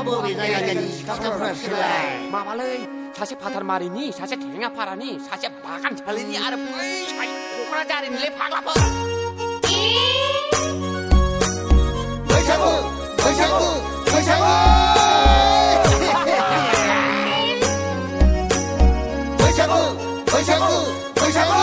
बबेजायगानि सिख्लाफोरासोलाय माबालै सासे फाथार मारिनि सासे थेङा फारानि सासे बागान सालिनि आरो बै क'क्राझारनिलै फाग्लाफोर बैसागु बैसागु बैसागु बैसागु बैसागु बैसागु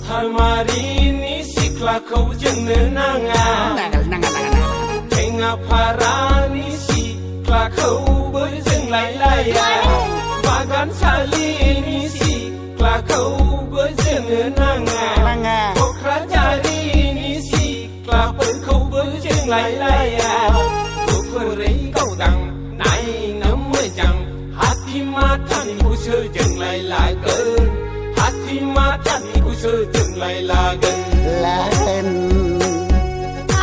फाथारमारिनि सिख्लाखौ जोंनो नाङा थेङा फारानि सिख्लाखौबो जोंलायलाया बागान सालिनि सिख्लाखौबो जोंनो नाङा क'क्राझारिनि सिख्लाफोरखौबो जोंलायलाया गुफुरै गावदां नायनो मोजां हाथि माथानिखौसो जोंलाय लागोन हाथि माथानिखौसो जोंलाय लागोन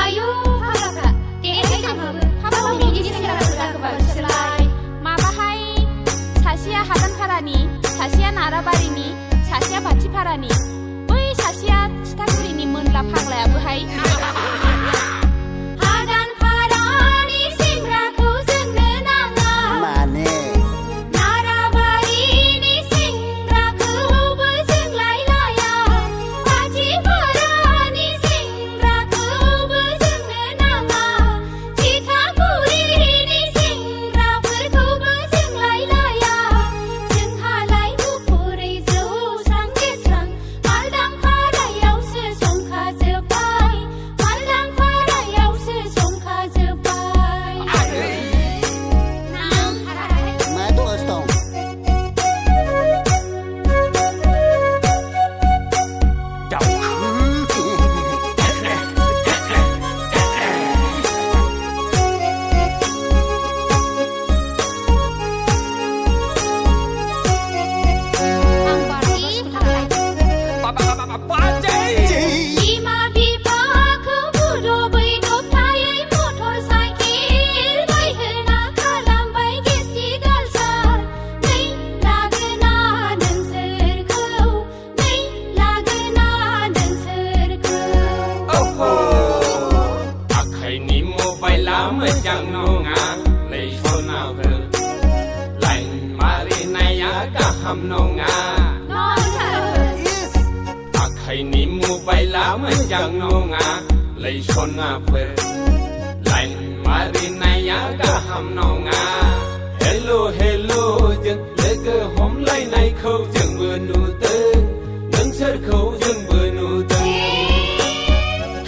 आयौ फाग्लाफ्रा देहाय थांबाबो हाबाव बिदि सेंग्राफोरा गोबावसोलाय माबाहाय सासेया हादानफारानि सासेया नाराबारिनि सासेया बाथिफारानि बै सासेया थिथागुरिनि मोनला फाग्लायाबोहाय हादानफारानि सेंग्राखौ जोंनो नाङा माने नाराबारिनि सेंग्राखौबो जोंलायलाया बाथिफारानि सेंग्राखौबो जोंनो नाङा थिथागुरिनि सेंग्राफोरखौबो जोंलायलाया जोंहालाय गुफुरै जौस्रां गेस्रां मालदांफारायावसो संखाजोब्बाय मालदांफारायावसो संखाजोब्बाय नांफाराहाय मा दस दं बिमा बिफाखौ बुदबै दबथायै मटर साइकेल बायहोना खालामबाय गेस्टिक आलसार नै लागोना नोंसोरखौ नै लागोना नोंसोरखौ आखाइनि मबाइला मोजां नङा लै सनाफोर लाइन मारिनाया गाहाम नङा आखाइनि मबाइला मोजां नङा लै सनाफोर लाइन मारिनाया गाहाम नङा हेल' हेल' जों लोगो हमलायनायखौ जोंबो नुदों नोंसोरखौ जोंबो नुदों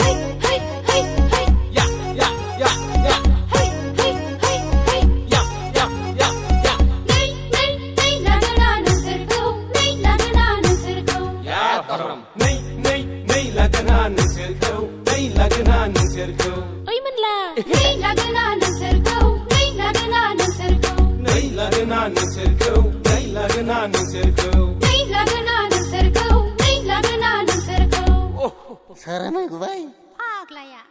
है है है है या या या या है है है है या या या या नै नै नै लागोना नोंसोरखौ नै लागोना नोंसोरखौ या धरम नै नै नै लागोना नोंसोरखौ नै लागोना नोंसोरखौ ओइ मोनला नै लागोना नोंसोरखौ नै लागोना नोंसोरखौ नै लागोना नोंसोरखौ नै लागोना नोंसोरखौ नै लागोना नोंसोरखौ नै लागोना नोंसोरखौ सारा नांगौबाय फाग्लाया